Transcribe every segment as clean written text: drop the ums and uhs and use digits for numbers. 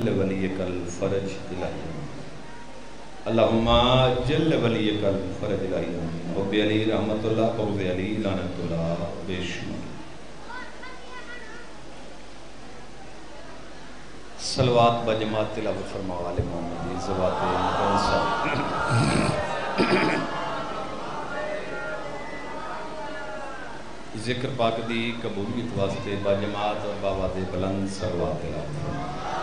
جل ولیک الفرج الہی اللہم جل ولیک الفرج الہی رب علی رحمت اللہ قوض علی لعنت اللہ بے شمار صلوات بجماعت تلاوت فرماؤ آل محمدی زوات مقدسہ ذکر پاک دی قبولیت واسطے بجماعت اور باواد بلند صلوات تلاوت فرماؤ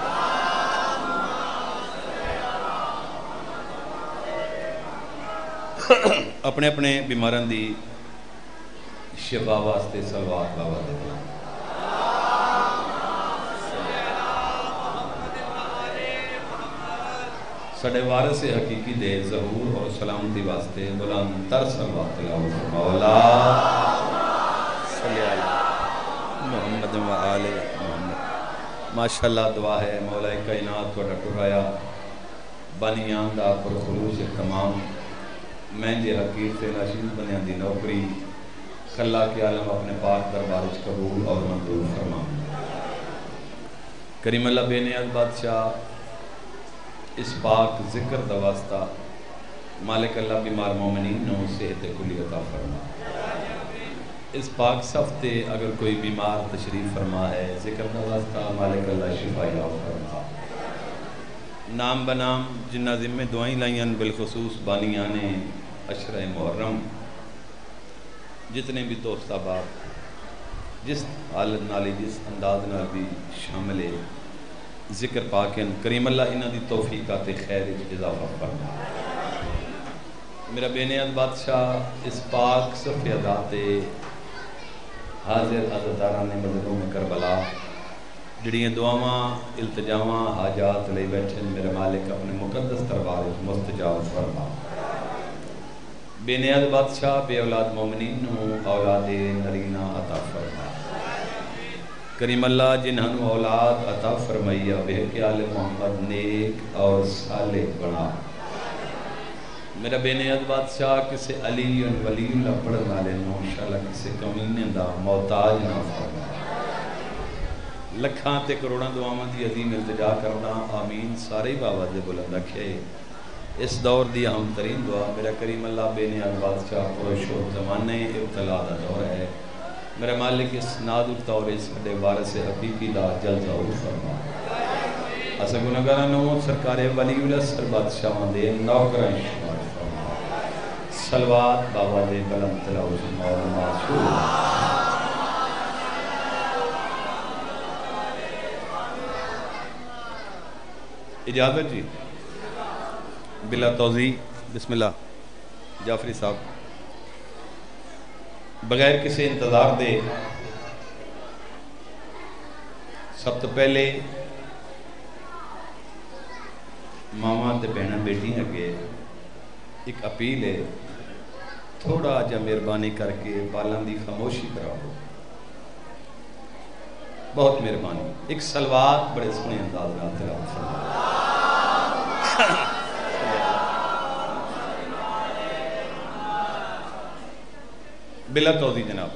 اپنے اپنے بیماران دی شفا واسطے صلوات باواد بلند سڑے وارث حقیقی دے ظہور اور سلامتی واسطے بلند تر صلوات تلاوت فرماؤ صلی اللہ محمد و آل محمد ماشاءاللہ دعا ہے مولا کائنات وڈا ٹرایا بانیان دا پر خلوص تمام میں جے حقیق سے ناشید بنیان دی نوکری خلا کے عالم اپنے پاک دربارج قبول اور منظور فرما کریم اللہ بے نیاز بادشاہ اس پاک ذکر دا واسطہ مالک اللہ بیمار مومنین نو صحت کلی عطا فرما اس پاک صفتے اگر کوئی بیمار تشریف فرما ہے ذکر دا واسطہ مالک اللہ شفا یاب فرما نام بنام جنہ ذمہ دعائیں لائیں بالخصوص بانیان عشرہ محرم جتنے بھی دوست احباب جس حالت نالی جس انداز نال بھی شامل ہے ذکر پاکن کریم اللہ انہاں دی توفیقات خیر اضافہ فرما میرا بے نیاز بادشاہ اس پاک صفحہ اداتے حاضر عزتداران مددوں میں کربلا جڑیاں دعاواں التجاواں حاجات لے بیٹھے میرے مالک اپنے مقدس دربار مستجاب فرما بے نیاز بادشاہ بے اولاد مومنین ہوں اولاد نرینہ عطا فرما کریم اللہ جنہوں اولاد عطا فرمائیا بے آل محمد نیک اور صالح بنا میرا بے نیاز بادشاہ کسے علی ولی اللہ پڑھنا لے انشاءاللہ کسے کمینے دا محتاج نہ فرما لکھاں تے کروڑاں دعاواں دی عظیم التجا کرنا آمین سارے بابا دے بلند رکھے اس دور دی اہم ترین دعا میرا کریم اللہ بے نیاز بادشاہ پروش و زمانے ابتلا دا دور ہے میرا مالک اس نادر طور اس دے وارث حقیقی دا جل ظہور فرما اسا گناہگارانوں سرکار ولی اللہ سر بادشاہاں دے نوکراں شمار فرما صلوات بابا دے بلند تلاوت مولانا شروع اجازت جی بلا توضیح بسم اللہ جعفری صاحب بغیر کسی انتظار دے سب تو پہلے ماما تے بہناں بیٹی اگے ایک اپیل ہے تھوڑا جا مہربانی کر کے بالان دی خاموشی کراؤ بہت مہربانی ایک صلوات بڑے سنے انداز نال تلاوت فرمائیں بلا توضیح جناب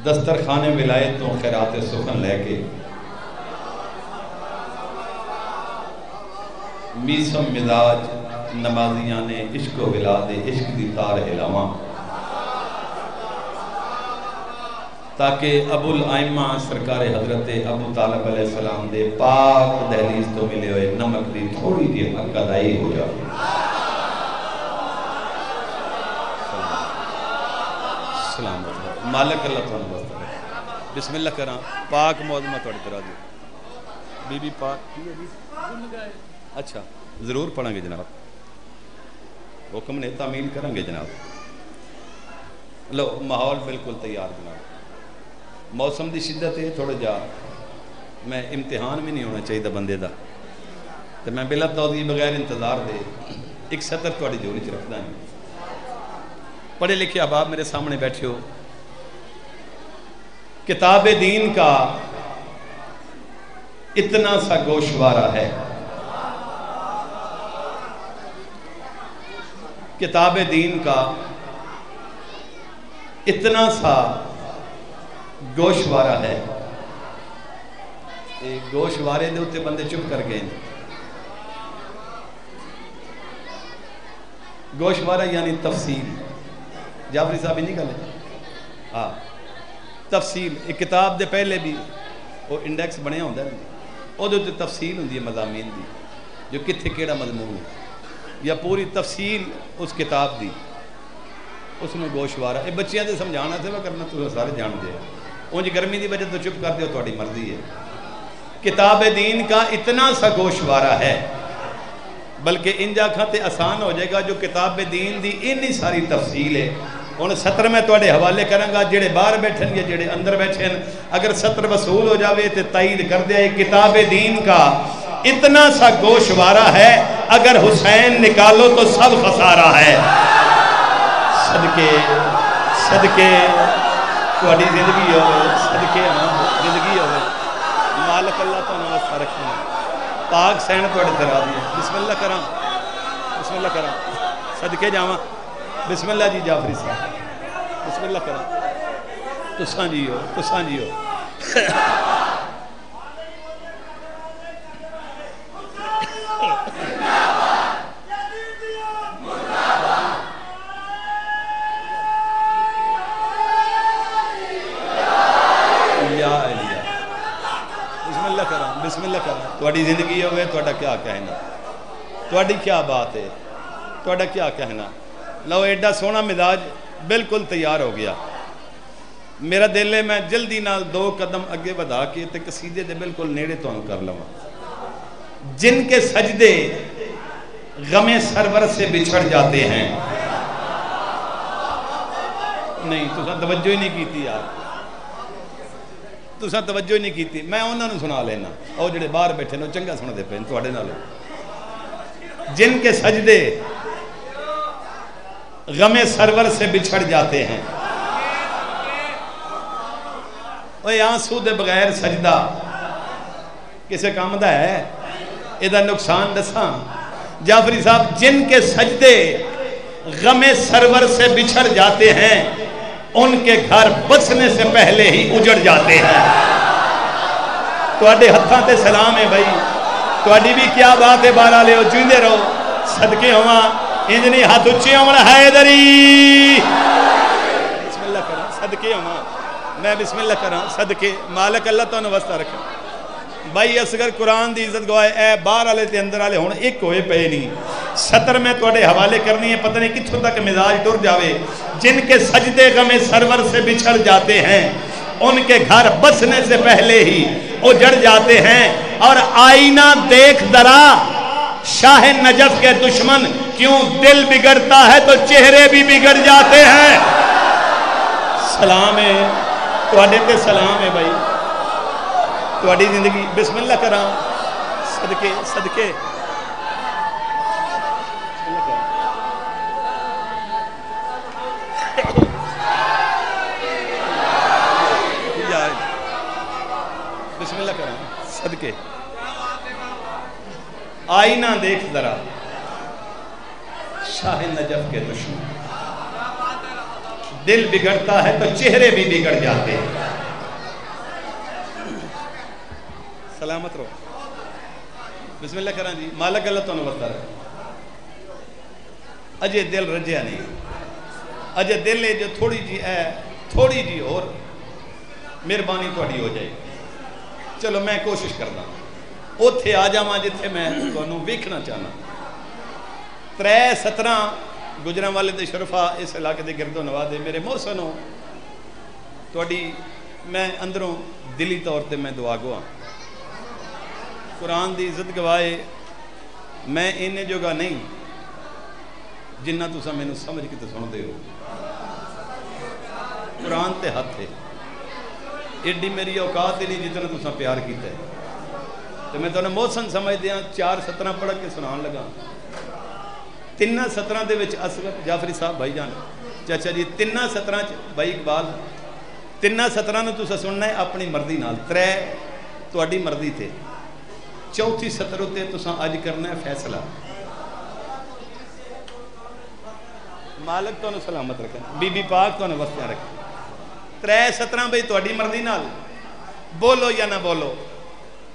دسترخوان ولایتوں خیرات سخن لے کے میسم مزاج نمازیاں نے عشق و ولاد عشق دی تار علاوہ تاکہ ابو الائمہ سرکار حضرت ابو طالب علیہ السلام دے پاک دہلیز تو ملے ہوئے نمک دی تھوڑی دی حق ادائی ہو جائے سلام علیکم مالک اللہ تعالیٰ بستر بسم اللہ کرام پاک معظمہ توڑی کرا دیو بی بی پاک اچھا ضرور پڑھیں گے جناب حکم نے تعمیل کریں گے جناب لو ماحول بالکل تیار جناب موسم دی شدت ہے تھوڑا جا میں امتحان بھی نہیں ہونا چاہیے بندے دا تو میں بلا توضیح بغیر انتظار دے ایک سطر توڑی جوڑی چ رکھدا ہوں پڑھے لکھے احباب میرے سامنے بیٹھے ہو کتاب دین کا اتنا سا گوشوارہ ہے کتاب دین کا اتنا سا گوشوارہ ہے گوشوارے دے اتنے بندے چپ کر گئے. گوشوارہ یعنی تفصیل. جعفری صاحب نہیں گل ہاں تفصیل. ایک کتاب دے پہلے بھی وہ انڈیکس بنیا ہوتا ہے وہ تفصیل ہوتی ہے مضامین دی جو کتنے کیڑا مضمون ہے یا پوری تفصیل اس کتاب دی اس میں گوشوارہ. یہ بچیاں دے سمجھانا سے میں کرنا تو سارے جان دے اونج گرمی دی وجہ تو چپ کر دے تھوڑی مرضی ہے. کتاب دین کا اتنا سا گوشوارہ ہے بلکہ انجا کھاتے آسان ہو جائے گا جو کتاب دین دی اتنی ساری تفصیل ہے. ہن سطر میں تواڈے حوالے کروں گا جڑے باہر بیٹھن یا جڑے اندر بیٹھے ہیں اگر سطر وصول ہو جاوے تو تائید کر دیا. کتاب دین کا اتنا سا گوشوارہ ہے اگر حسین نکالو تو سب خسارہ ہے. صدقے صدقے تواڈی زندگی ہوئے صدقے زندگی ہوئے مالک اللہ تعالیٰ واسطہ رکھنا. پاک سین تواڈے ترا دی بسم اللہ کراں بسم اللہ کراں صدقے جاواں. بسم اللہ جی جعفری صاحب بسم اللہ کراں. تساں جی ہو تساں جی ہو. بسم اللہ کرنا. تواڈی زندگی ہوئے تواڈا کیا کہنا تواڈی کیا بات ہے تواڈا کیا کہنا. لو ایڈا سونا مزاج بالکل تیار ہو گیا. میرا دل ہے میں جلدی نال 2 قدم اگے بڑھا کے تے قصیدے دے بالکل نیڑے تو کر لواں. جن کے سجدے غم سرور سے بچھڑ جاتے ہیں. نہیں تساں توجہ ہی نہیں کیتی یار تساں توجہ نہیں کیتی. میں انہاں نوں سنا لینا او جڑے باہر بیٹھے نے چنگا سن دے پے تواڈے نال. جن کے سجدے غم سرور سے بچھڑ جاتے ہیں. اوے آنسو دے بغیر سجدہ کسے کام دا ہے ایدہ نقصان دساں. جعفری صاحب جن کے سجدے غم سرور سے بچھڑ جاتے ہیں ان کے گھر بسنے سے پہلے ہی اجڑ جاتے ہیں. تواڈے ہتھاں تے سلام ہے بھائی تواڈی بھی کیا بات ہے. بارہ لے ہو جیندے رہو صدقے ہواں انجنی ہاتھ اچھی ہوں حیدری. بسم اللہ کرا صدقے ہواں میں بسم اللہ کرا صدقے مالک اللہ تو واسطہ رکھا. بھائی اصغر قرآن دی عزت گوائے اے باہر والے تے اندر والے ہون ایک ہوئے پے نہیں. سطر میں تواڈے حوالے کرنی ہے پتہ نہیں کتھوں تک مزاج ٹر جاوے. جن کے سجدے غم سرور سے بچھڑ جاتے ہیں ان کے گھر بسنے سے پہلے ہی اجڑ جاتے ہیں. اور آئینہ دیکھ درا شاہ نجف کے دشمن کیوں دل بگڑتا ہے تو چہرے بھی بگڑ جاتے ہیں. سلام ہے تواڈے تے سلام ہے بھائی تواڈی زندگی. بسم اللہ کراں صدقے صدقے بسم اللہ کراں صدقے. آئینہ دیکھ ذرا شاہ نجف کے دشمن دل بگڑتا ہے تو چہرے بھی بگڑ جاتے ہیں. سلامت رہو بسم اللہ کراں جی مالک اللہ تو بتا رہا. اجے دل رجیا نہیں اجے دل ہے جو تھوڑی جی ہے تھوڑی جی اور مہربانی تھوڑی ہو جائے. چلو میں کوشش کرنا اوتھے آ جاواں جتھے میں تانوں ویکھنا چاہنا. 3-17 گجرانوالے دے شرفا اس علاقے دے گرد و نواح دے میرے محسنوں تواڈی میں اندروں دلی طور تے میں دعا گواں. قرآن دی عزت گوائے میں انہیں جگہ نہیں جنہ تسا میں نے سمجھ کے تو سن دے ہو. قرآن تے ہاتھ ہے ایڈی میری اوقات ہی نہیں جتنا تسا پیار کیتا ہے. تو میں تو محسن سمجھ دیا 4-17 پڑھ کے سنان لگا. 3-17 دے وچ اصغر جعفری صاحب بھائی جان چاچا جی 3-17 بھائی اقبال 3-17 نے تسا سننا ہے اپنی مرضی نال. 3 تواڈی مرضی تھے. 4تھی سطر تے تسا اج کرنا ہے فیصلہ. مالک تو سلامت رکھے بی بی پاک تو وسطیاں رکھے. 3-17 بھائی تواڈی مرضی نال بولو یا نہ بولو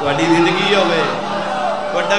ਤੁਹਾਡੀ ਜ਼ਿੰਦਗੀ ਹੋਵੇ ਤੁਹਾਡਾ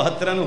72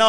9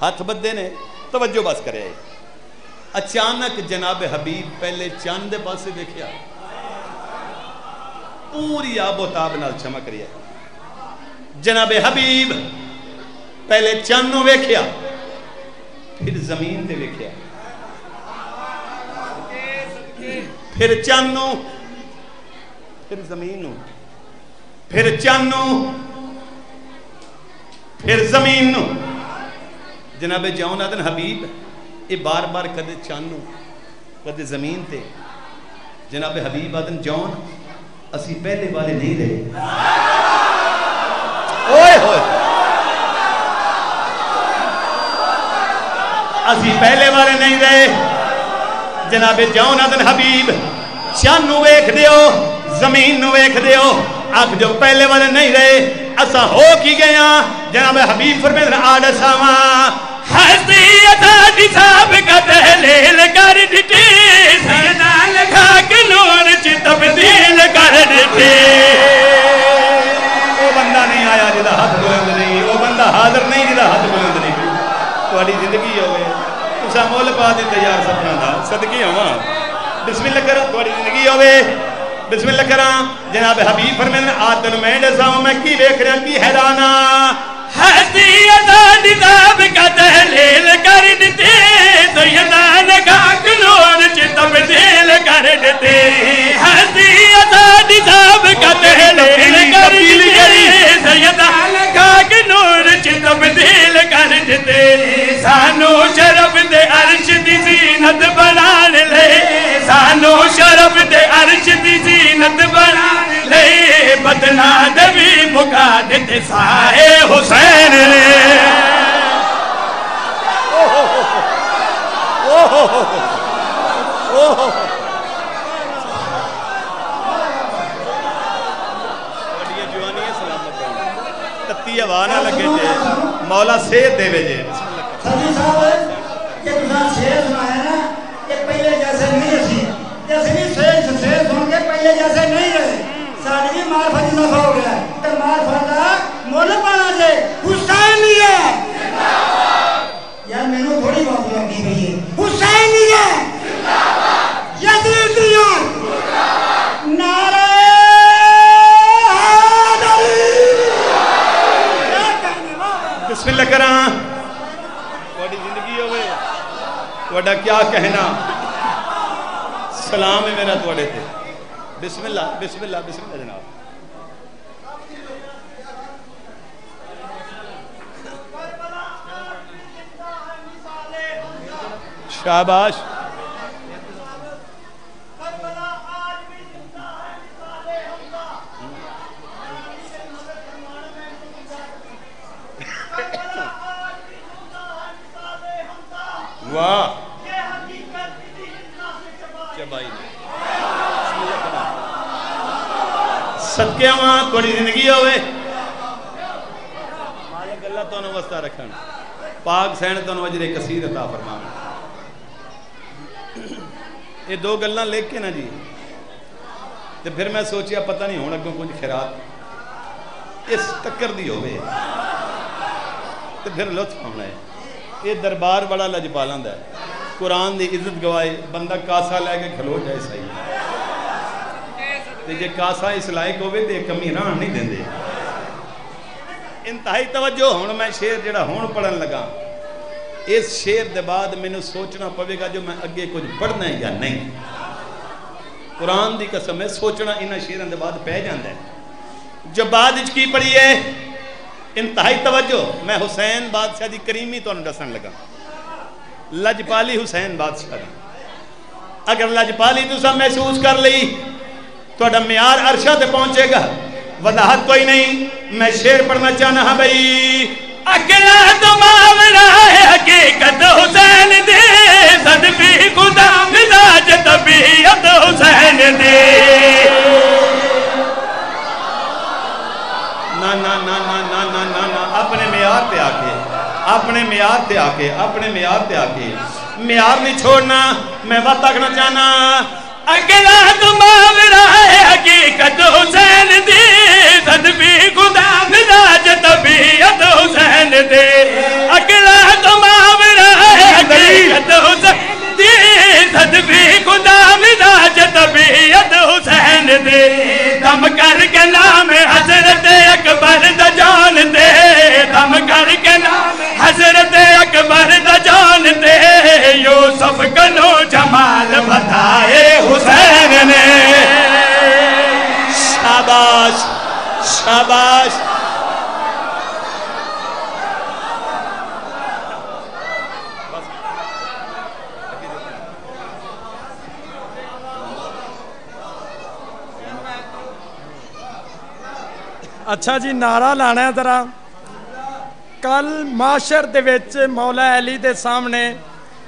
ہاتھ بدے نے توجہ بس کرے اچانک جناب حبیب پہلے چاند دے پاسے دیکھیا پوری آب و تاب نال چمک رہی ہے جناب حبیب پہلے چاند نو ویکھیا پھر زمین تے ویکھیا پھر چاند نو پھر زمین نو پھر چاند نو پھر زمین نو جناب جاؤن آدن حبیب یہ بار بار کدے چاند نو کدے زمین تے جناب حبیب آدن جاؤن اسی پہلے والے نہیں رہے اوئے ہوئے اسی پہلے والے نہیں رہے جناب جاؤن آدن حبیب چاند نو ویکھ دیو زمین نو ویکھ دیو آنکھ جو پہلے والے نہیں رہے اسا ہو کی گیا جناب حبیب فرمائے آڑ ساواں حسیت آدھی صاحب کا تحلیل کر دیتی سینال خاک نور چی تبدیل کر دیتی وہ بندہ نہیں آیا جدہ ہاتھ بلند نہیں وہ بندہ حاضر نہیں جدہ ہاتھ بلند نہیں توڑی زندگی ہوئے اسا مول پا دیتا یار سپنا تھا صدقی ہوا بسم اللہ کرا توڑی زندگی ہوئے بسم اللہ کرا جناب حبیب فرمائے آتن میں ڈساؤں میں کی بیکھ رہا کی حیرانا حسیت آدھی صاحب کا تحلیل کر دیتی سیدان خاک نور چی تبدیل کر دیتی حسیت آدھی صاحب کا تحلیل کر دیتی سیدان خاک نور چی تبدیل کر دیتی سانو شرف دے عرش دی زینت بنان لے سانو شرف دے عرش دی زینت بنان لے بدنا دوی مکا دیتے سائے حسین نے تتی ہوا نہ لگے جے مولا صحت دے وے جے سبھی صاحب کہ تساں شعر سنایا نا کہ پہلے جیسے نہیں سی جیسے بھی شعر سن کے پہلے جیسے نہیں رہے ساڑی بھی معرفت نفع ہو گیا ہے تو معرفت کا مول پانا جے حسینیہ یار میں نے تھوڑی بات لگی بھی ہے حسینیہ یزیدیہ نعرہ حیدری بسم اللہ کراں توڑی زندگی ہوئے توڑا کیا کہنا سلام ہے میرا توڑے تھے بسم اللہ بسم اللہ بسم اللہ جناب شاباش واہ چبائی صدقے وہاں کوڑی زندگی ہوئے مالک اللہ تو انہوں وستہ رکھن پاک سین تو انہوں وجر کثیر عطا فرمانا یہ دو گلنا لے کے نا جی تو پھر میں سوچیا پتہ نہیں ہونا کیوں کچھ خیرات اس ٹکر دی ہوئے تو پھر لطف ہونا ہے یہ دربار بڑا لجپالند ہے قرآن دی عزت گوائے بندہ کاسا لے کے کھلو جائے صحیح جے کاسا اس لائق ہوئے تے کمی ران نہیں دیں دے انتہائی توجہ ہون میں شیر جڑا ہون پڑھن لگا اس شیر دے بعد میں نے سوچنا پوے گا جو میں اگے کچھ پڑھنا ہے یا نہیں قرآن دی قسم ہے سوچنا انہا شیرن دے بعد پہ جاندہ ہے جو بعد اچ کی پڑھی ہے انتہائی توجہ میں حسین بادشاہ دی کریمی تو انہوں دسن لگا لجپالی حسین بادشاہ دی اگر لجپالی تو سب محسوس کر لی تو اڈا میار عرشہ تے پہنچے گا وضاحت کوئی نہیں میں شیر پڑھنا چاہنا ہاں بھئی اکلا تو معاملہ ہے حقیقت حسین دے صدقی خدا مزاج طبیعت حسین دے اپنے معیار پہ آکے اپنے معیار پہ آکے اپنے معیار پہ آکے معیار نہیں چھوڑنا میں بات تکنا چاہنا اگلا تو ماورا ہے حقیقت حسین دی صدبی خدا مزاج طبیعت حسین دے اگلا تو ماورا ہے حقیقت حسین دی صدبی خدا مزاج طبیعت حسین دے دم کر کے نام حضرت اکبر دا جان دے دم کر کے نام حضرت اکبر دا جان دے یوسف کنو جمال بتائے حسین نے شاباش شاباش اچھا جی نعرہ لانا ہے ذرا کل معاشر دے وچ مولا علی دے سامنے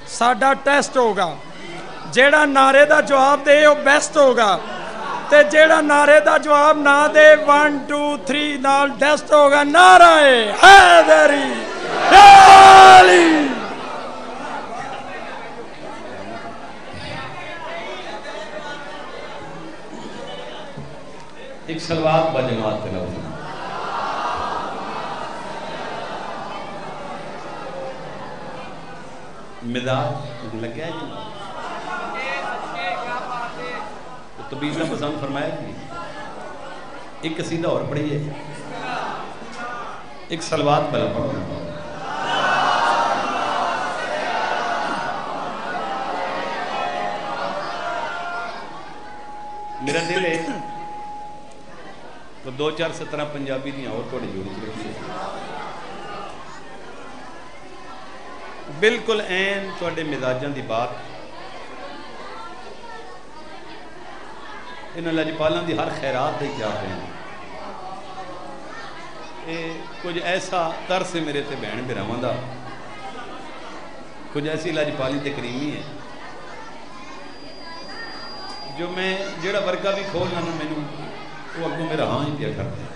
ساڈا ٹیسٹ ہوگا جیڑا نعرے دا جواب دے وہ بیسٹ ہوگا تے جیڑا نعرے دا جواب نہ دے 1 2 3 نال ٹیسٹ ہوگا نعرہ حیدری علی ایک سلوات بجماعت تلاوت مزاج لگیا جی طبیب نے پسند فرمایا کہ ایک قصیدہ اور پڑھیے ایک سلوات پہلا پڑھو میرا دل ہے تو 2-4 17 پنجابی دیاں اور توڑی جوڑی رکھیے بالکل این توڑے مزاجاں دی بات انہاں لاجپالاں دی ہر خیرات دے کیا ہیں کچھ ایسا ترس ہے میرے تے بہن براواں دا کچھ ایسی لاجپالی تے کریمی ہے جو میں جیڑا ورکا بھی کھول لانا میں نوں وہ اگوں میرا ہاں ہی پیا کرتے ہیں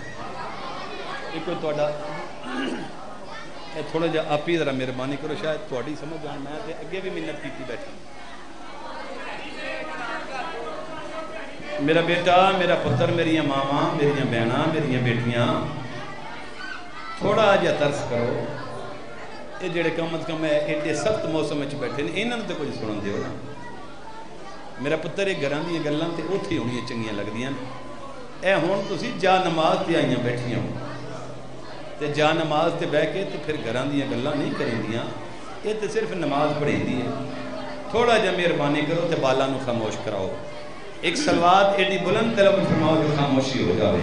ایک کوئی توڑا تھوڑا جا آپ ہی ذرا مہربانی کرو شاید تھوڑی سمجھ جان میں تے اگے بھی محنت کیتی بیٹھا میرا بیٹا میرا پتر میریاں ماواں میریاں بہناں میریاں بیٹیاں تھوڑا جا ترس کرو یہ جڑے کم از کم ہے ایڈے سخت موسم وچ بیٹھے نے انہاں نوں تے کچھ سنن دیو نا میرا پتر ایک گھراں دی گلاں تے اوتھے ہونیاں چنگیاں لگدیاں اے ہون تسی جا نماز تے آئیاں بیٹھیاں ہو تے جا نماز تے بہ کے تے پھر گھراں دیاں گلاں نہیں کریندیاں یہ تے صرف نماز پڑھیندی ہے تھوڑا جا مہربانی کرو تے بالا نو خاموش کراؤ ایک سلوات ایڈی بلند تلاوت فرماؤ جو خاموشی ہو جاوے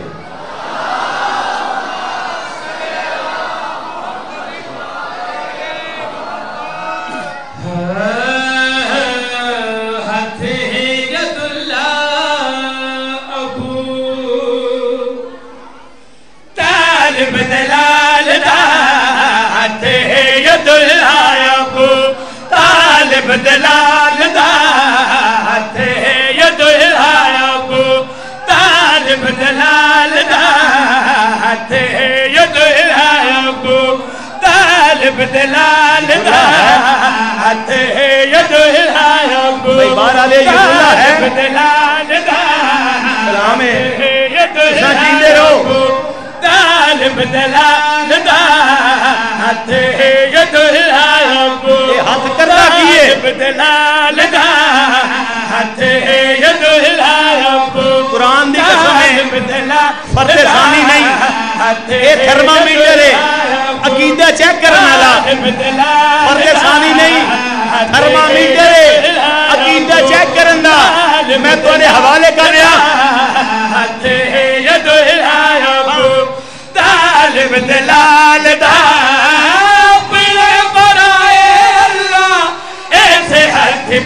دلال دا تے ید الہیابو طالب دلال دا تے ید الہیابو طالب دلال دا تے ید الہیابو طالب دلال دا سلام ہے جیندے رہو طالب دلال دا تے ید الہیابو ہاتھ کرنا کیے بدلال دا تے ید الہیابو قرآن دی قسم ہے فرد ثانی نہیں اے تھرمامیٹر ہے عقیدہ چیک کرنا لا فرد ثانی نہیں تھرمامیٹر ہے عقیدہ چیک کرنا میں تو نے حوالے کر رہا تے ید الہیابو طالب دلال دا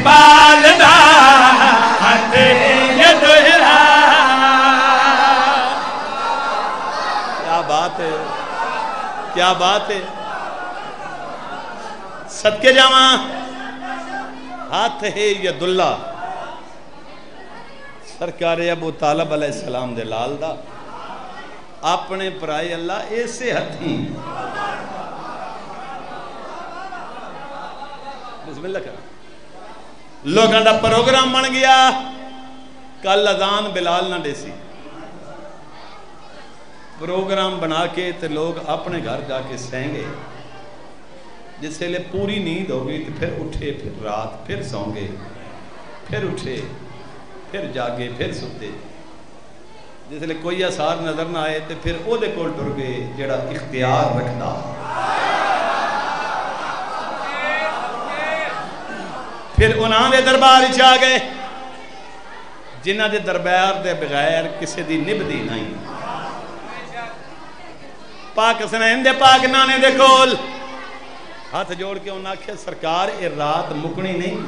پال دا تے ید کیا بات ہے کیا بات ہے صدقے جاواں ہاتھ ہے ید اللہ سرکار ابو طالب علیہ السلام دے لال دا اپنے پرائے اللہ ایسے ہتھیں بسم اللہ کر لوگاں دا پروگرام بن گیا کل اذان بلال نہ دے سی پروگرام بنا کے تے لوگ اپنے گھر جا کے سہیں گے جس سے پوری نیند ہو گئی تو پھر اٹھے پھر رات پھر سوں گے پھر اٹھے پھر جاگے پھر ستے جس لئے کوئی اثار نظر نہ آئے تو پھر او دے کول ٹر گئے جڑا اختیار رکھدا پھر انہاں دے دربار چاہ گئے جنہ دے دربار دے بغیر کسی دی نبدی نہیں پاک سنین دے پاک نانے دے کول ہاتھ جوڑ کے انہاں کہا سرکار اے رات مکنی نہیں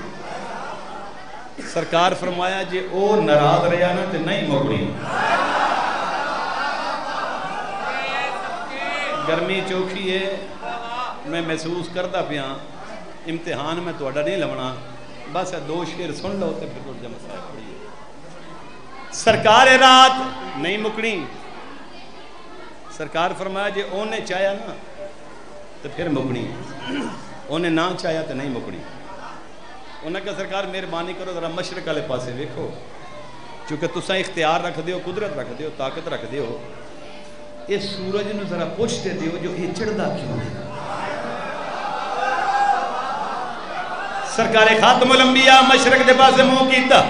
سرکار فرمایا جے او ناراض رہا نا تے نہیں مکنی گرمی چوکھی ہے میں محسوس کرتا پیا امتحان میں توڑا نہیں لونا بس دو شیر سن لو تے پھر جمع صاحب پڑھیے سرکار رات نہیں مکنی سرکار فرمایا جے انہیں چاہیا نا تو پھر مکنی انہیں نہ چاہیا تو نہیں مکنی انہیں کہا سرکار مہربانی کرو ذرا مشرق والے پاسے دیکھو چونکہ تساں اختیار رکھ دیو قدرت رکھ دیو طاقت رکھ دیو اس سورج نو ذرا پوچھتے دیو جو یہ چڑھدا کیوں ہے سرکار خاتم الانبیاء مشرق دے پاسے منہ کیتا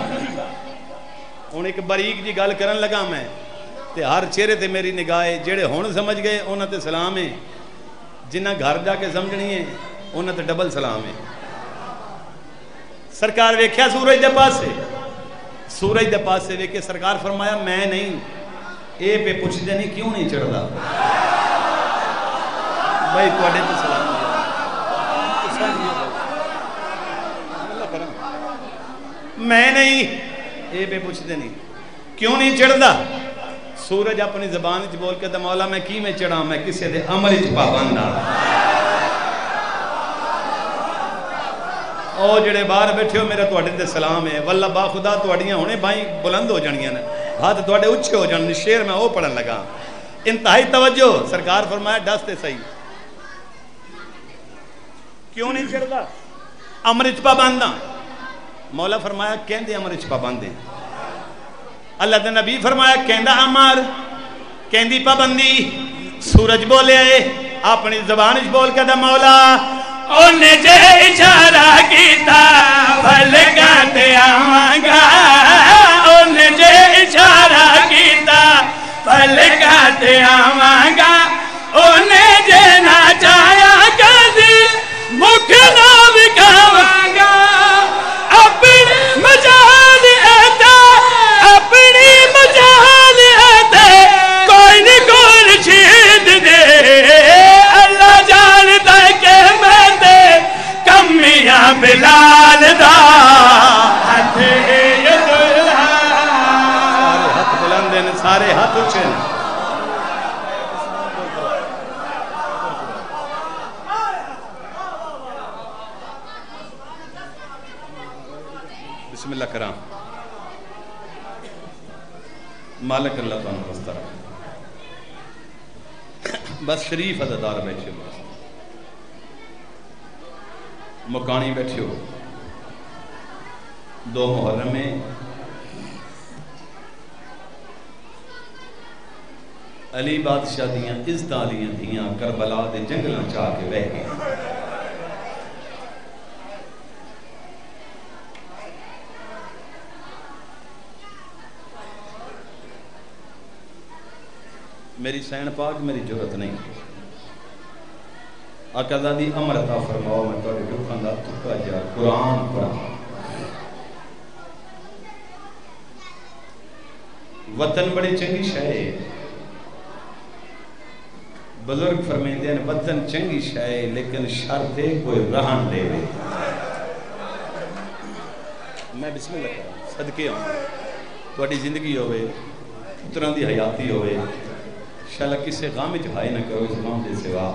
ہن ایک باریک جی گل کرن لگا میں تے ہر چہرے تے میری نگاہ جڑے ہن سمجھ گئے انہاں تے سلام ہے جنہ گھر جا کے سمجھنی ہے انہاں تے ڈبل سلام ہے سرکار ویکھیا سورج دے پاسے ویکھے سرکار فرمایا میں نہیں اے پہ پوچھ دے نہیں کیوں نہیں چڑھدا بھائی تواڈے تے سلام میں نہیں اے پہ پوچھ دے نہیں کیوں نہیں چڑھدا سورج اپنی زبان وچ بول کے تے مولا میں کی میں چڑھا میں کسے دے عمل وچ پابند ہاں او جڑے باہر بیٹھے ہو میرا تواڈے تے سلام ہے واللہ با خدا تواڈیاں ہونے بھائی بلند ہو جانیاں نے ہاتھ تواڈے اچھے ہو جان شعر میں او پڑھن لگا انتہائی توجہ سرکار فرمایا دس تے صحیح کیوں نہیں چڑھدا امر وچ پابند ہاں مولا فرمایا کہندے امر وچ پابند ہیں اللہ دے نبی فرمایا کہندا امر کہندی پابندی سورج بولے اپنی زبان وچ بول کے دا مولا انہیں جے اشارہ کیتا پھلکاتے آواں گا انہیں جے اشارہ کیتا پھلکاتے آواں گا انہیں جے نہ چاہیا کسی مکھ نہ بکھاواں گا اپنی مجال ایتا اپنی مجال ایتا کوئی نہ کوئی چھید دے اللہ جانتا کہ کمیاں بلال دا ہاتھ ہاتھ بلند ہیں سارے ہاتھ اچھے ہیں بسم اللہ کرام مالک اللہ تعالیٰ رستہ رکھ بس شریف عزدار بیٹھے ہو مکانی بیٹھے ہو دو محرم میں علی بادشاہ دیاں عزتالیاں دیاں کربلا دے جنگلاں چاہ کے بہ گئے میری سین پاک میری جرت نہیں آقا زادی امر عطا فرماؤ میں توڑے دکھاں دا تکا جا قرآن پڑھا وطن بڑی چنگی شائع بزرگ فرمیندے ہیں وطن چنگی شائع لیکن شرط ہے کوئی رہن دے رہے میں بسم اللہ کروں صدقے ہوں توڑی زندگی ہوئے اتران دی حیاتی ہوئے شاءاللہ کسے غام جہائی نہ کرو اس غام دے سوا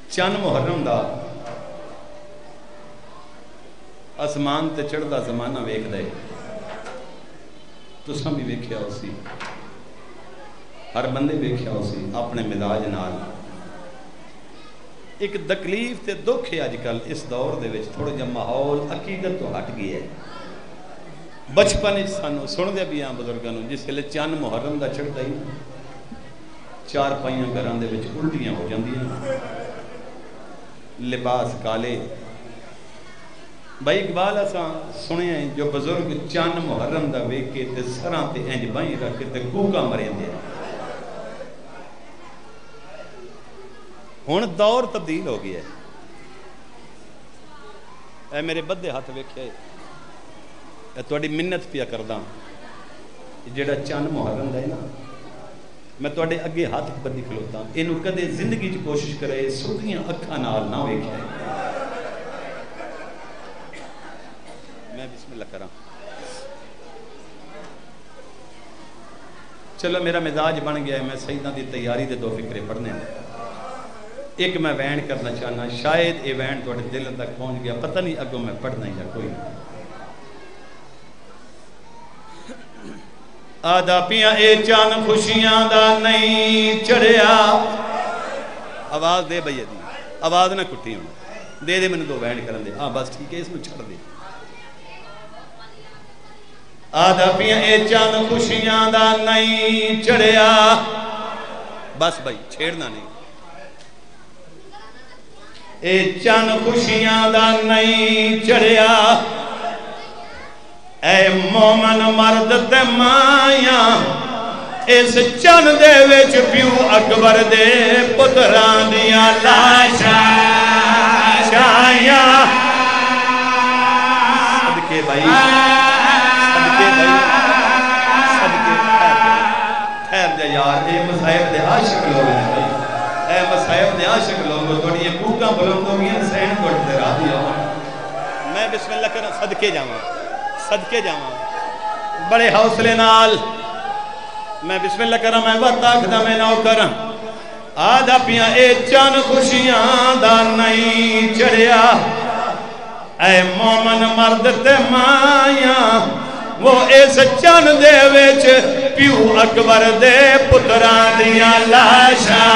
چند محرم دا اسمان تے چڑھ دا زمانہ ویکھ دے تو ساں بھی ویکھیا ہو سی ہر بندے ویکھیا ہو سی اپنے مزاج نال ایک تکلیف تے دکھ ہے اج کل اس دور دے وچ تھوڑا جہا ماحول عقیدت تو ہٹ گیا ہے. بچپن سانو سن دے بھی ہاں بزرگاں نوں جس ویلے چند محرم دا چڑھدا ہی چار پائیاں گھراں دے وچ الٹیاں ہو جاندیاں, لباس کالے. بھائی اقبال اساں سنے ہیں جو بزرگ چند محرم دا ویکھ کے تے سراں تے انج بائیں رکھ کے تے کوکا مریندے. ہن دور تبدیل ہو گیا ہے. اے میرے بدے ہاتھ ویکھیا اے تہاڈی منت پیا کردا جیڑا چند محرم دا ہے نا, میں تہاڈے اگے ہاتھ بدی کھلوتا اینوں کدے زندگی چ کوشش کرے سکھیاں اکھاں نال نہ ویکھیا. میں بسم اللہ کراں. چلو میرا مزاج بن گیا ہے, میں سیداں دی تیاری دے دو فکرے پڑھنے ہیں. ایک میں وین کرنا چاہنا, شاید یہ وین تھوڑے دل تک پہنچ گیا, پتہ نہیں اگوں میں پڑھنا یا کوئی نہیں. آدھا پیاں اے چان خوشیاں دا نہیں چڑھیا. آواز دے بھئی دی آواز نہ کٹھی ہونا, دے دے میں نے دو وین کرن دے. ہاں بس ٹھیک ہے, اس میں چھڑ دے. آدھا پیاں اے چان خوشیاں دا نہیں چڑھیا. بس بھائی چھیڑنا نہیں. اے چند خوشیاں دا نہیں چڑھیا, اے مومن مرد تے مایاں, اس چند دے وچ پیو اکبر دے پتراں دیاں لاشاں شایاں. صدقے بھائی, صدقے بھائی, صدقے خیر جا یار. اے مصائب دے عاشق لوگ ہیں بھائی, اے مصائب دے عاشق لوگ تھوڑی یہ کوکاں بلند ہو گئی سین توڑ دے رہا دیا. میں بسم اللہ کرنا صدقے جاواں, صدقے جاواں بڑے حوصلے نال. میں بسم اللہ کرنا میں وقت آکھدا میں نو کرن. آدھا پیاں اے چند خوشیاں دا نہیں چڑھیا, اے مومن مرد تے مایاں, وہ اس چند دے وچ پیو اکبر دے پتراں دیاں لاشاں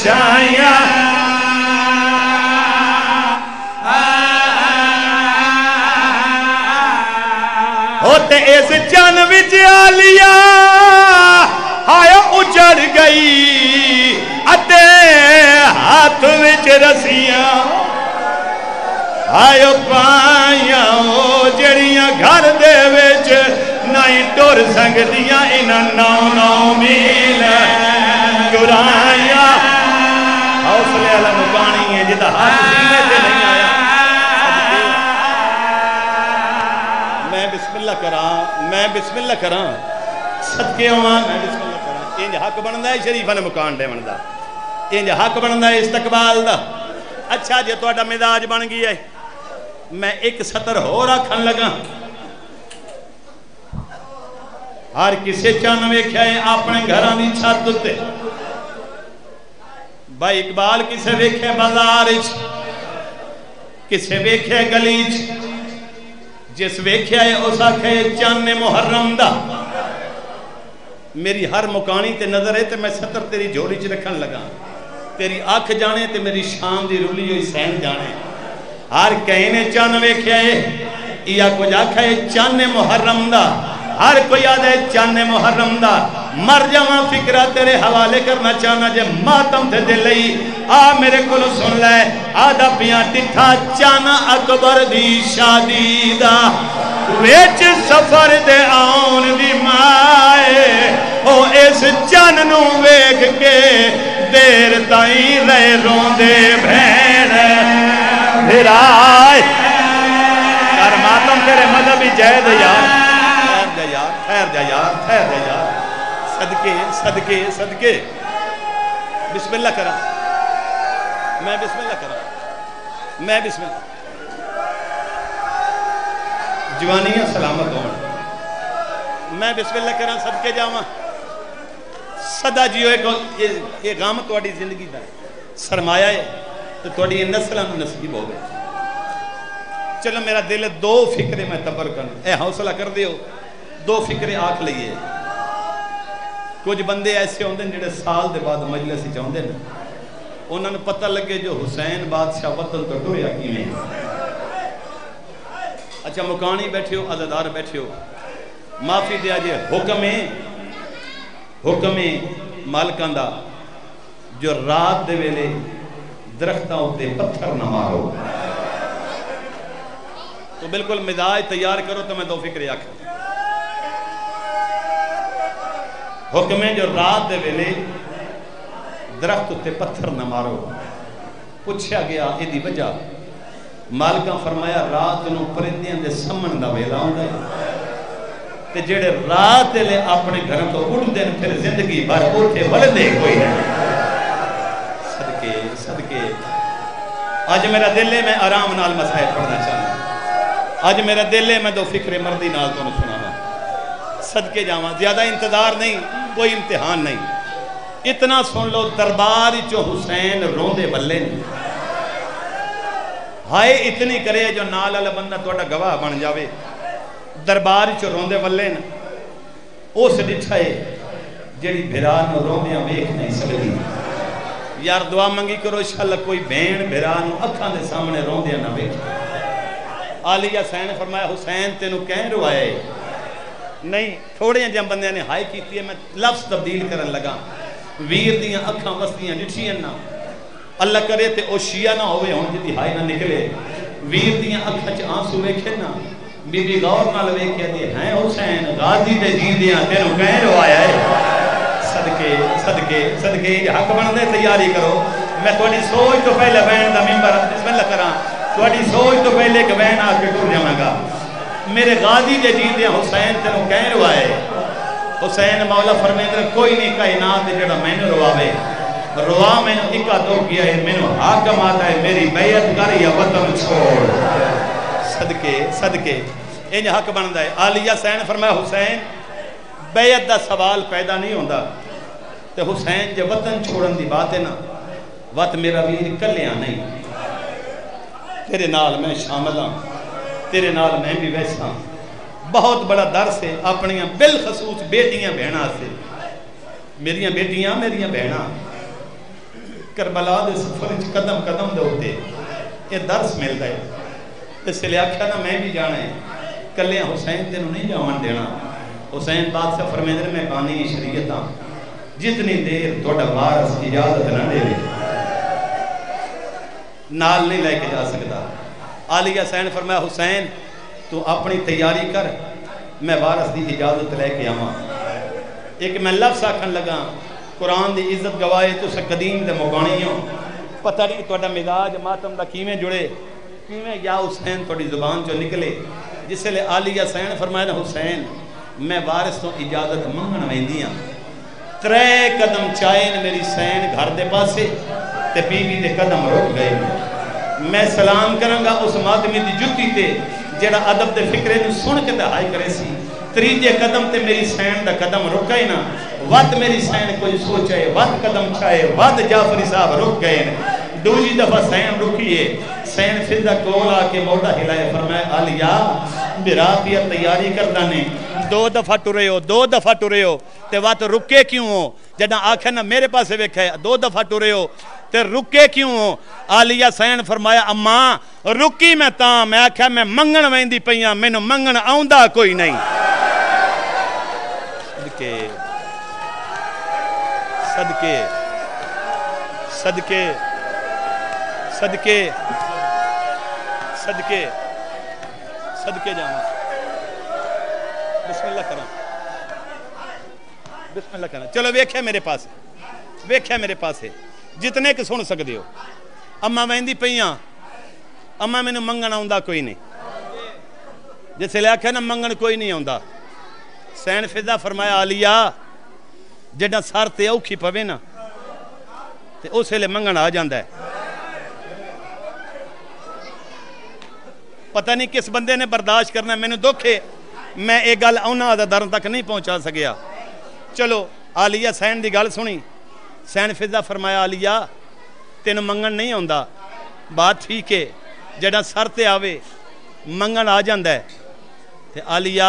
شایاں. ہوتے اس چند وچ آلیا آیا اجڑ گئی, اتے ہاتھ وچ رسیاں آئیو پائیاں او جڑیاں گھر دے وچ نائی ٹور سنگ دیاں انہاں 9 میل گرائیاں. حوصلے والا مکانی ہے جدا ہاتھ سینے تے نہیں آیا. میں بسم اللہ کراں, میں بسم اللہ کراں, صدقے ہواں میں بسم اللہ کراں. انج حق بندا ہے شریفاں نے مکان دے بندا, انج حق بندا ہے استقبال دا. اچھا جے تہاڈا مزاج بن گیا ہے, میں ایک سطر ہو رکھن لگا. ہر کسے چن ویکھیا ہے اپنے گھراں دی چھت تے. بھائی اقبال کسے ویکھے بازار وچ, کسے ویکھے گلی وچ, جس ویکھیا ہے اس آکھے چن محرم دا. میری ہر مکانی تے نظر ہے تے میں سطر تیری جھولی چ رکھن لگا. تیری آنکھ جانے تے میری شام دی رلی ہوئی سین جانے. ہر کہیں نے چن ویکھیا ہے, یا کچھ آکھا ہے چن محرم دا, ہر کوئی آدھا ہے چن محرم دا. مر جاواں فکرہ تیرے حوالے کرنا چاہنا جے ماتم تے دل لئی. آ میرے کلو سن لے, آدھا پیاں ٹھا چن اکبر دی شادی دا, ویچ سفر دے آن دی مائے, او اس چن نو ویکھ کے دیر تائیں رہے روندے بھین بھرائے. کر ماتم تیرے مذہبی جائے دے یار, خیر جا یار, خیر جا یار. صدقے صدقے صدقے. بسم اللہ کرا, میں بسم اللہ کرا, میں بسم اللہ. جوانیاں سلامت ہوں, میں بسم اللہ کرا صدقے جاواں. صدا جیو یہ غام تواڈی زندگی دا سرمایہ ہے تو تواڈی نسلاں نوں نصیب ہوے. چلو میرا دل دو فکرے میں تبر کرن, اے حوصلہ کر دیو. دو فکرے آکھ لئیے. کچھ بندے ایسے ہوندے جڑے سال دے بعد مجلس وچ آندے نے, انہوں نے پتہ لگے جو حسین بادشاہ وطن تو ٹریا کیویں. اچھا مکانی بیٹھے ہو عزادار بیٹھے ہو معافی دیا جے حکم مالکان دا جو رات دے ویلے درختاں ہوتے پتھر نہ مارو. تو بالکل مزاج تیار کرو تو میں دو فکر آکھا. حکم جو رات دے ویلے درخت ہوتے پتھر نہ مارو. پوچھا گیا یہ دی وجہ مالکاں فرمایا رات نو پرندیاں دے سمن دا ویلا ہوندا ہے تے جڑے رات لے اپنے گھر تو اڑدے نے پھر زندگی بھر اوٹھے ولدے کوئی نہیں. صدقے آج میرا دل ہے میں آرام نال مسائل پڑھنا چاہنا. آج میرا دل ہے میں دو فکر مردی نال تو سنانا. صدقے جاواں زیادہ انتظار نہیں کوئی امتحان نہیں. اتنا سن لو دربار چو حسین روندے بلے نہیں. ہائے اتنی کرے جو نال والا بندہ توڑا گواہ بن جاوے. دربار چو روندے بلے نہیں. اس ڈٹھا ہے جڑی بھرا نو روندیاں ویکھ نہیں سکتی. یار دعا منگی کرو انشاءاللہ کوئی بہن بھرا نو اکھاں دے سامنے روندیاں نہ ویکھ. عالیہ حسین نے فرمایا حسین تینوں کہیں روائے نہیں. تھوڑے جہاں بندیاں نے ہائے کیتی ہے میں لفظ تبدیل کرن لگا. ویر دیاں اکھاں وستیاں ڈٹھیاں نہ اللہ کرے تے او شیعہ نہ ہوئے ہون جدی ہائے نہ نکلے. ویر دیاں اکھاں چ آنسو ویکھے نہ بی بی غور نال ویکھے دی ہیں حسین غازی دے جیندیاں تینوں کہیں روایا ہے. صدقے حق بندے تیاری کرو. میں تھوڑی سوچ تو پہلے بہن دا ممبر بسم اللہ کراں. تھوڑی سوچ تو پہلے کہ بہن آ کے ٹر جاواں گا. میرے غازی دے جیندیاں حسین تینوں کہیں روائے. حسین مولا فرمیندر کوئی نہیں کائنات جڑا میں نے رواوے. روا میں نے اکا دو کیا ہے میں نے حاکم آتا ہے میری بیعت کر یا وطن چھوڑ. صدقے انج حق بندا ہے. عالیہ حسین فرمایا حسین بیعت دا سوال پیدا نہیں ہوندا تے حسین جے وطن چھوڑن دی بات ہے نا وقت میرا ویر کلیاں نہیں. تیرے نال میں شامل ہاں تیرے نال میں بھی ویسا. بہت بڑا درس ہے اپنیاں بالخصوص بیٹیاں بہناں سے. میریاں بیٹیاں میریاں بہناں کربلا دے سفر قدم قدم دے ہوتے یہ درس ملتا ہے. اس لئے آکھا نا میں بھی جانا ہے کلیاں حسین تینوں نہیں جاون دینا. حسین بادشاہ فرمیندر میں بانی شریعت ہاں جتنی دیر توڑا وارث اجازت نہ دے نال نہیں لے کے جا سکتا. عالیہ حسین فرمایا حسین تو اپنی تیاری کر میں وارث دی اجازت لے کے آواں. ایک میں لفظ آکھن لگا قرآن دی عزت گواہے تو سے قدیم دے مقانی ہوں پتہ نہیں توڑا مزاج ماتم دا کیویں جڑے کیویں یا حسین توڑی زبان جو نکلے. جس لئے عالیہ حسین فرمایا حسین میں وارث تو اجازت منگن ویندیاں. 3 قدم چائن میری سین گھر دے پاسے تے بی بی دے قدم رک گئے. میں سلام کرنگا اس مادمی دی جتی تے جڑا عدب دے فکرے نو سن کے دہائی کرے سی. 3 قدم تے میری سین دا قدم رکھائے نا ود میری سین کوئی سوچے ود قدم چاہے ود جعفری صاحب رک گئے. دوجی دفعہ سین رکھیے سین فضا کول آکے موڑا ہلائے فرمائے عالیہ برافیہ تیاری کردہ نے 2 دفعہ ٹرے ہو تے وقت رکے کیوں ہو. جڑا آکھے نا میرے پاسے ویکھے 2 دفعہ ٹرے ہو تے رکے کیوں ہو. عالیہ حسین فرمایا اماں رکی میں تاں میں آکھا میں منگن ویندی پئیاں میں نو منگن آؤندہ کوئی نہیں. صدقے جانا. بسم اللہ کرنا. چلو ویکھے میرے پاس ہے جتنے کہ سن سکتے ہو. اماں ویندی پئیاں اماں میں نو منگن آؤندہ کوئی نہیں. جس لئے آکھے نا منگن کوئی نہیں آؤندہ. سین فضا فرمایا عالیہ جڑا سار تے اوکھی پوے نا تے اسے لئے منگن آ جاندہ ہے. پتہ نہیں کس بندے نے برداشت کرنا ہے. میں نے دکھے میں ایک گل اونا دا درن تک نہیں پہنچا سکیا. چلو عالیہ سین دی گل سنی. سین فضا فرمایا عالیہ تینوں منگن نہیں ہوندہ بات ٹھیک ہے جڑا سر تے آوے منگن آ جاندہ ہے. تے عالیہ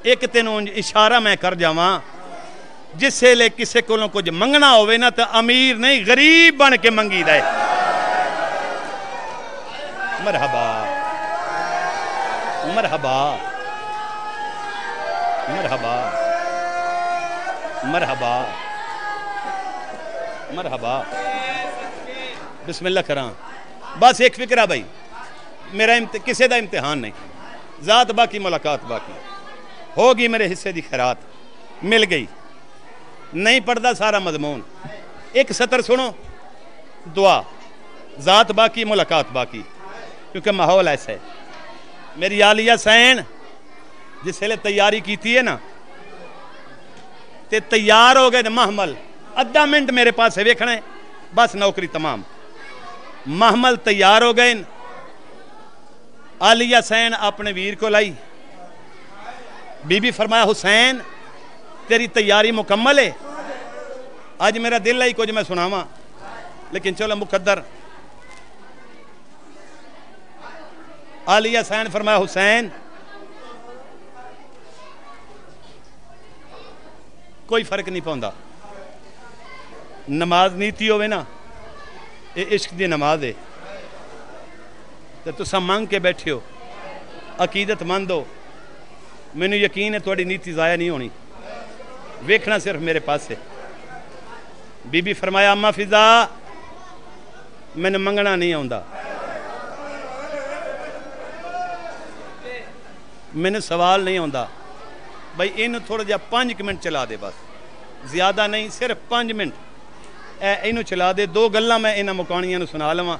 ایک تینوں اشارہ میں کر جاواں جس لے کسے کولوں کچھ منگنا ہوئے نا تو امیر نہیں غریب بن کے منگی دے مرحبا مرحبا مرحبا مرحبا مرحبا بسم اللہ کراں بس ایک فکرہ بھائی میرا کسے دا امتحان نہیں ذات باقی ملاقات باقی ہوگی میرے حصے دی خیرات مل گئی نہیں پڑھدا سارا مضمون ایک سطر سنو دعا ذات باقی ملاقات باقی کیونکہ ماحول ایسا ہے میری عالیہ سین جس لئے تیاری کی تھی ہے نا تے تیار ہو گئے محمل ادھا منٹ میرے پاس ہے ویکھنا ہے بس نوکری تمام محمل تیار ہو گئے عالیہ سین اپنے ویر کو لائی بی بی فرمایا حسین تیری تیاری مکمل ہے آج میرا دل لائی کچھ میں سناواں لیکن چلو مقدر عالیہ سین فرمایا حسین کوئی فرق نہیں پاؤندا نماز نیتی ہوئے نا یہ عشق دی نماز ہے تو تسا مانگ کے بیٹھے ہو عقیدت مند ہو میں نے یقین ہے تھوڑی نیتی ضائع نہیں ہونی ویکھنا صرف میرے پاس سے بی بی فرمایا اما فضا میں نے منگنا نہیں آؤندا میں نے سوال نہیں آؤندا بھائی اینو تھوڑا جا 5 منٹ چلا دے بس زیادہ نہیں صرف 5 منٹ اینو چلا دے دو گلاں میں انہاں مکانیاں نو سنا لواں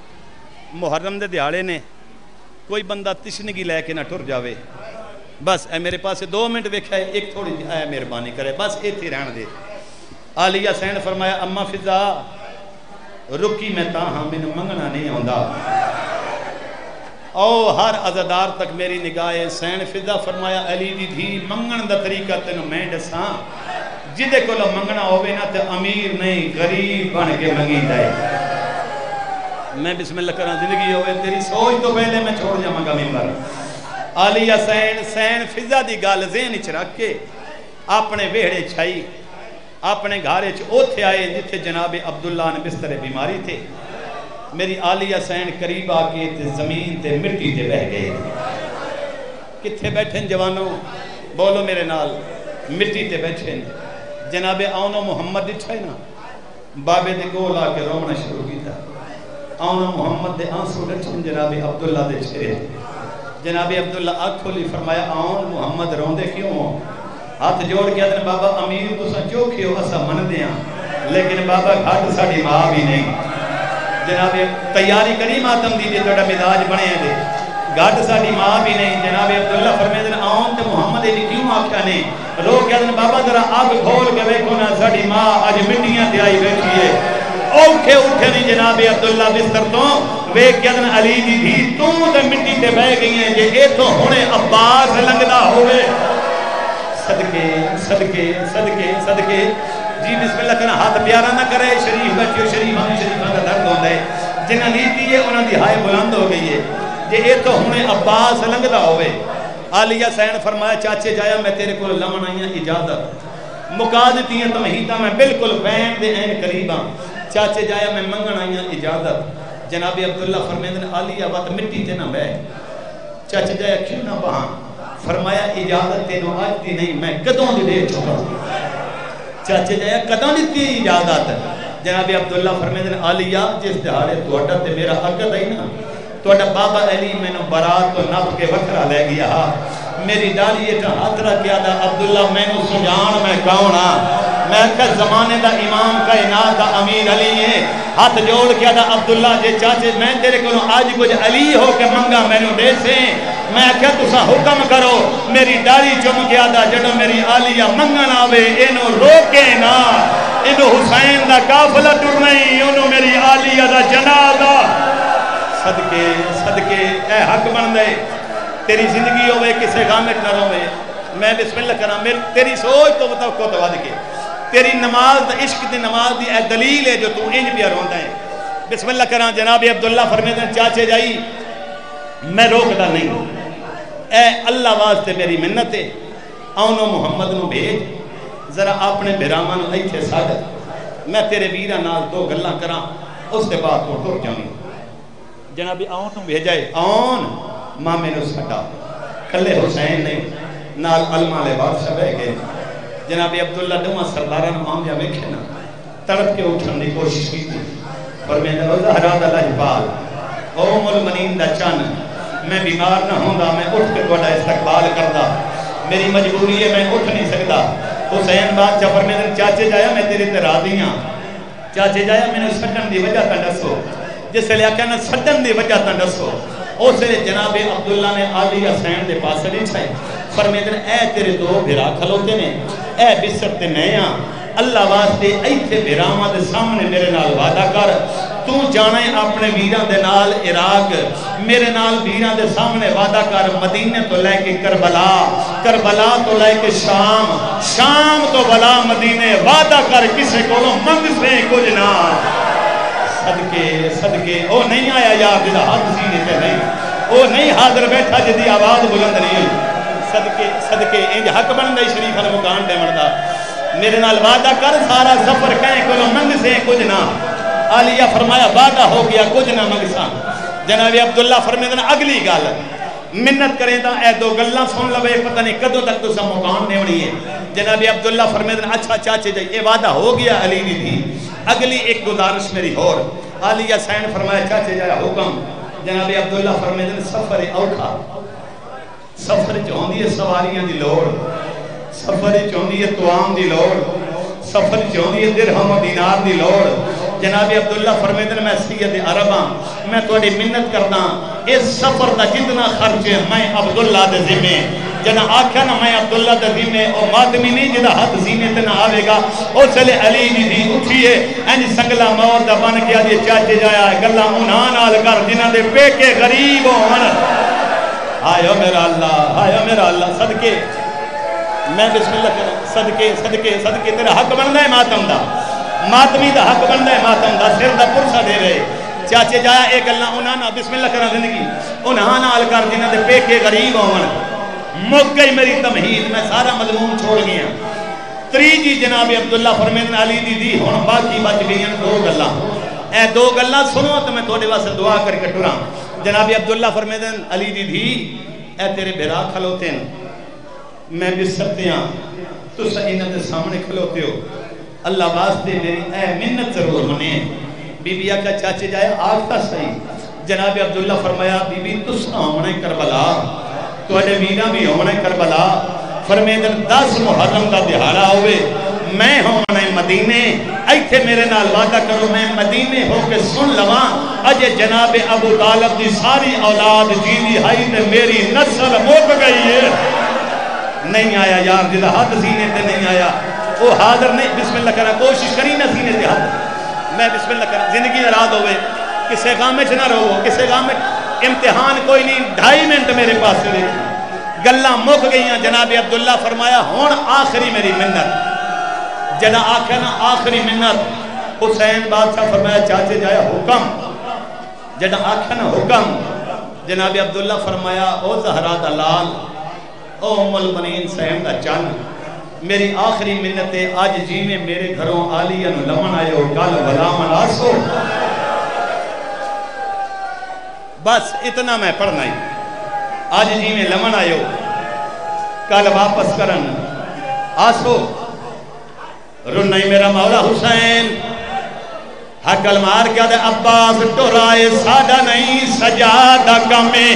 محرم دے دیہاڑے نے کوئی بندہ تشنگی لے کے نہ ٹر جاوے بس اے میرے پاس 2 منٹ ویکھیا ہے ایک تھوڑی جی اے مہربانی کرے بس ایتھے رہن دے عالیہ سین فرمایا اما فضا رکی میں تاہاں میں منگنا نہیں آندا او ہر عزدار تک میری نگاہ سین فضا فرمایا علی دی دھی منگن دا طریقہ تینوں میں دساں جدے کو لو منگنا ہوئے نا تے امیر نہیں غریب بن کے منگی دائے میں بسم اللہ کرنا زندگی ہوئے تیری سوچ تو پہلے میں چھوڑ جاؤں گا ممبر عالیہ سین فضا دی گال ذہن اچھ رکھ کے اپنے ویڑے چھائی اپنے گھارے اوتھے آئے جتھے جناب عبداللہ نے بستر بیماری تھے میری عالیہ سین قریب آکے تے زمین تے مٹی تے بہ گئے کتھے بیٹھیں جوانوں بولو میرے نال مٹی تے بیٹھیں جناب آنو محمد اچھائے نا بابے دے گول آکے رومنا شروع کی تھا آنو محمد دے آنسو ڈٹھیں جناب عبداللہ دے چھرے جناب عبداللہ آنکھ کھولی فرمایا آن محمد روندے کیوں ہو ہاتھ جوڑ کے آدھنے بابا امیر تو سا جو کیوں اسا من دیاں لیکن بابا گھاٹ ساڑی ماں بھی نہیں جناب تیاری کری ماتم دیجئے توڑا مزاج بنے دے گھاٹ ساڑی ماں بھی نہیں جناب عبداللہ فرمائے دن آن تے محمد ایلی کیوں آکھا نہیں رو کے آدھنے بابا ذرا آگ کھول کے بیکھو نا ساڑی ماں آج مٹیاں تے آئی بیٹھی ہے اوکھے اٹھے نہیں جناب عبداللہ بستر تو ویک کے آدھنے علی دی دھی تو تے مٹی تے بہ گئی ہیں جے اے تو ہونے عباس لنگنا ہوئے صدقے صدقے صدقے صدقے جی بسم اللہ کہنا ہاتھ پیارا نہ کرے شریف بیٹھیو شریف ہمیں شریفہ کا درد ہوتا ہے جنہ نیتی ہے انہوں دی ہائے بلند ہو گئی ہے جے اے تو ہمیں عباس لنگدہ ہوئے عالیہ سین فرمایا چاچے جایا میں تیرے کو لمن آئیاں اجازت مکا دیتی ہیں تمہیدہ میں بالکل بین دے این قریباں چاچے جایا میں منگن آئیاں اجازت جناب عبداللہ فرمیدن عالیہ بات مٹی تے نہ بے چاچے جایا کیوں نہ بہاں فرمایا اجازت تینوں آج دی نہیں میں قدوں دی دے چکا چاچے جایا قدوں دی اجازت جناب عبداللہ فرمیدن عالیہ جس دہاڑے توڑا تے میرا عقد ہے نا توڑا بابا علی میں نو برات و نب کے وکرہ لے گیا میری ڈالی ایٹا ہاتھ رکھ گیا دا عبداللہ میں نو سجان میں کہونا میں کس زمانے دا امام کائنات دا امیر علی ہے ہاتھ جوڑ کیا دا عبداللہ جے چاچے میں تیرے کو آج کچھ علی ہو کے منگا میں نو دے سے میں کہا تسا حکم کرو میری ڈالی چم کیا دا جڑو میری عالیہ منگن آوے انو روکے نا انو حسین دا کافلہ ٹر نہیں انو میری عالیہ دا جنازہ صدقے صدقے اے حق بن دے تیری زندگی ہوئے کسے غامت نہ روے میں بسم اللہ کرنا تیری سوچ تو بتاو کو تو کے تیری نماز دا عشق دی نماز دی اے دلیل ہے جو تو انج بھی روندہ ہے بسم اللہ کرنا جناب عبداللہ فرمیدن چاچے جائی میں روکتا نہیں اے اللہ واسطے میری منت ہے آنو محمد نو بھیج ذرا اپنے بھراواں نوں ایتھے سد میں تیرے ویراں نال دو گلاں کراں اس دے بعد تو ٹر جاویں جناب آؤں نوں بھیجائے آؤن مامے نوں سڈا کلے حسین نے نال علماء لے بادشاہ بہ گئے جناب عبداللہ دوواں سرداراں نوں آمدیا ویکھے نا تڑپ کے اٹھن دی کوشش کیتی پر میں نے زہرا دا لجپال ام المنین دا چن میں بیمار نہ ہوندا میں اٹھ کے تہاڈا استقبال کردا میری مجبوری ہے میں اٹھ نہیں سکدا حسین بادشاہ فرمیندے چاچے جایا میں تیرے تے راضی ہاں چاچے جایا میں نے سٹن دی وجہ تا دسو جس لے آکھیا نا سٹن دی وجہ تا دسو اس لئے جناب عبداللہ نے علی حسین دے پاس نہیں چھائے فرمیندے اے تیرے دو بھرا کھلوتے نے اے بسر تے میں ہاں اللہ واسطے ایتھے بھراواں دے سامنے میرے نال وعدہ کر تو جانا ہے اپنے ویراں دے نال عراق میرے نال ویراں دے سامنے وعدہ کر مدینے تو لے کے کربلا کربلا تو لے کے شام شام تو بلا مدینے وعدہ کر کسے کو منگ سے کچھ نہ صدقے صدقے او نہیں آیا یار جدا حد سینے تے نہیں او نہیں حاضر بیٹھا جدی آواز بلند نہیں صدقے صدقے انج حق بندے شریف المکان دے مردا میرے نال وعدہ کر سارا سفر کہیں کو منگ سے کچھ نہ عالیہ فرمایا وعدہ ہو گیا کچھ نہ منگساں جناب عبداللہ فرمیدن اگلی گال منت کریں تا اے دو گلاں سن لوے پتہ نہیں کدوں تک تو سا مکان نیونی ہے جناب عبداللہ فرمیدن اچھا چاچے جائے یہ وعدہ ہو گیا علی دی تھی اگلی ایک گزارش میری اور عالیہ سین فرمایا چاچے جائے حکم جناب عبداللہ فرمیدن سفر اوکھا سفر چوندی ہے سواریاں دی لوڑ سفر چوندی ہے توام دی لوڑ سفر چوندی ہے درہم و دینار دی لوڑ جناب عبداللہ فرمیدن میں سید عرباں میں توڑی منت کرنا اس سفر دا جتنا خرچ ہے میں عبداللہ دے ذمہ جنا آکھا نا میں عبداللہ دے ذمہ او مادمی نہیں جنا حد زینے تے نہ آوے گا او چلے علی دی دی اٹھئے اینی سنگلہ مور دا بن کیا دی چاچے جایا ہے گلہ انہاں نال کر جنہ دے پیکے غریب ہون آئیو میرا اللہ صدقے میں بسم اللہ کروں صدقے صدقے صدقے تیرا حق بندہ ہے ماتم دا ماتمی دا حق بندہ ہے ماتم دا سر دا پرسا دے رہے چاچے جایا ایک اللہ انہاں نا بسم اللہ کرنا زندگی انہاں نا آلکار جنہ دے پیکے غریب ہون مک گئی میری تمہید میں سارا مضمون چھوڑ گیا تریجی جناب عبداللہ فرمیدن علی دی ہون باقی بچ گئیں دو گلہ اے دو گلہ سنو تو میں توڑے واسے دعا کر کے ٹرام جناب عبداللہ فرمیدن علی دی اے تیرے بھرا کھلوتے ہیں میں بھی سکتے ہیں تو سہینہ دے سامنے کھلوتے ہو اللہ واسطے میری اے منت ضرور منے بی بی آکا چاچے جائے آگتا صحیح جناب عبداللہ فرمایا بی بی تسا ہونے کربلا تو اڈے وینا بھی ہونے کربلا فرمیدن 10 محرم کا دہارا ہوئے میں ہونے مدینے ایتھے میرے نال وعدہ کرو میں مدینے ہو کے سن لواں اجے جناب ابو طالب دی ساری اولاد جیدی ہائی تے میری نسل موک گئی ہے نہیں آیا یار جدہ حد سینے تے نہیں آیا وہ حاضر نہیں بسم اللہ کرنا کوشش کری نہ سینے تے حد میں بسم اللہ کرنا زندگی اراد ہوئے کسے گام میں چھنا رہو کسے گام میں امتحان کوئی نہیں 2.5 منٹ میرے پاس سے دیکھ گلہ مک گئی ہیں جناب عبداللہ فرمایا ہون آخری میری منت جنہ آکھا نا آخری منت حسین بادشاہ فرمایا چاچے جایا حکم جنہ آکھا نا حکم جناب عبداللہ فرمایا او زہرا دلال او ام المنین سہم دا چن میری آخری منت آج جی میں میرے گھروں آلیہ نو لمن آئے ہو کل ولامن آسو بس اتنا میں پڑھنا ہی آج جی میں لمن آئے ہو کل واپس کرن آسو رنائی میرا مولا حسین حقل مار کیا دے عباس ٹورائے سادہ نہیں سجادہ کمیں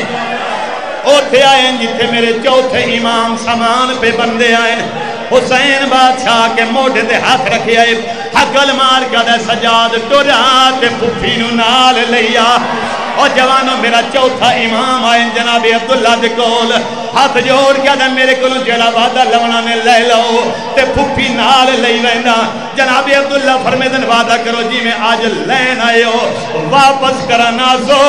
اوتھے آئیں جتے میرے چوتھے امام سامان پہ بندے آئیں حسین بادشاہ کے موڑے دے ہاتھ رکھے آئے حقل مار کیا دے سجاد ٹورائے پھوپینو نال لیا اور جوانوں میرا چوتھا امام آئے جناب عبداللہ دے کول ہاتھ جوڑ کیا دے میرے کولوں جڑا وعدہ لونا میں لے لو تے پھوپی نال لئی وینا جناب عبداللہ فرمیدن وعدہ کرو جی میں آج لین آئے ہو واپس کرنا سو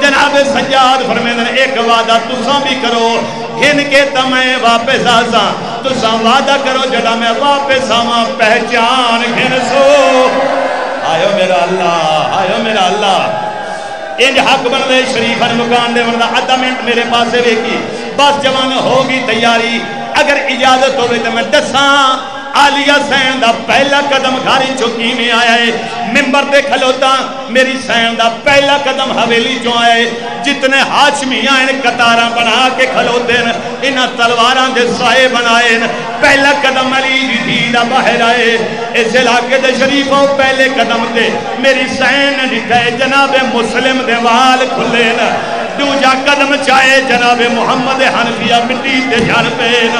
جناب سجاد فرمیدن ایک وعدہ تساں بھی کرو گھن کے تمہیں واپس آسا تساں وعدہ کرو جڑا میں واپس آما پہچان گھن سو آئیو میرا اللہ انج حق بن دے شریف مکان دے بندہ آدھا منٹ میرے پاس سے ویکی بس جوان ہوگی تیاری اگر اجازت ہوئے تو میں دساں آلیہ سین دا پہلا قدم گھاری چکی میں آیا ہے ممبر دے کھلوتا میری سین دا پہلا قدم حویلی جو آیا ہے جتنے ہاشمی آئے قطاراں بنا کے کھلوتے ہیں انہاں تلواراں دے سائے بنائے پہلا قدم علی جی دا باہر آئے اس علاقے دے شریفوں پہلے قدم دے میری سین جتھے جناب مسلم دے وال کھلے نا دوجا قدم چاہے جناب محمد حنفیہ مٹی دے جان پین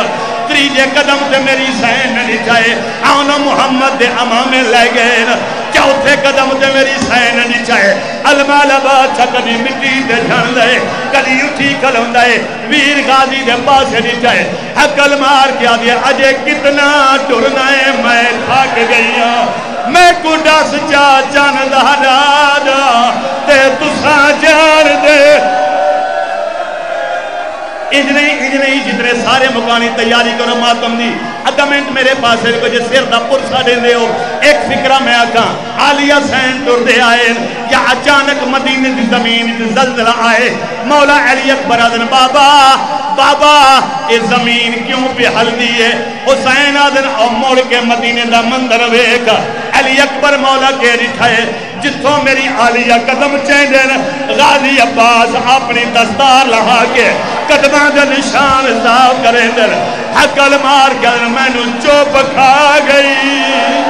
تریجے قدم تے میری سین نہیں چاہے آنا محمد دے امامے لے گئے چوتھے قدم تے میری سین نہیں چاہے المال بادشاہ کبھی مٹی دے جان لے کبھی اٹھی کلوں دے ویر غازی دے پاسے نہیں چاہے حقل مار کیا دیا اجے کتنا ٹرنا ہے میں تھاک گئی میں کو ڈس جا جان دہرادا تے تسا جان دے اجنئی جتنے سارے مکانی تیاری کرو ماتم دی اگمنٹ میرے پاس ہے کہ سر دا پرسا دے دے ہو ایک فکرہ میں آکاں آلیہ سین ٹر دے آئے یا اچانک مدینہ دی زمین دی زلزلہ آئے مولا علی اکبر آدن بابا یہ زمین کیوں پہ حل دی ہے حسین آدن اور موڑ کے مدینہ دا مندر ویکا علی اکبر مولا کے رٹھائے جتوں میری آلیہ قدم چیندن غازی عباس اپنی دستار لہا کے قدمان دے نشان صاف کریں در حقل مار کر میں نو چوپ کھا گئی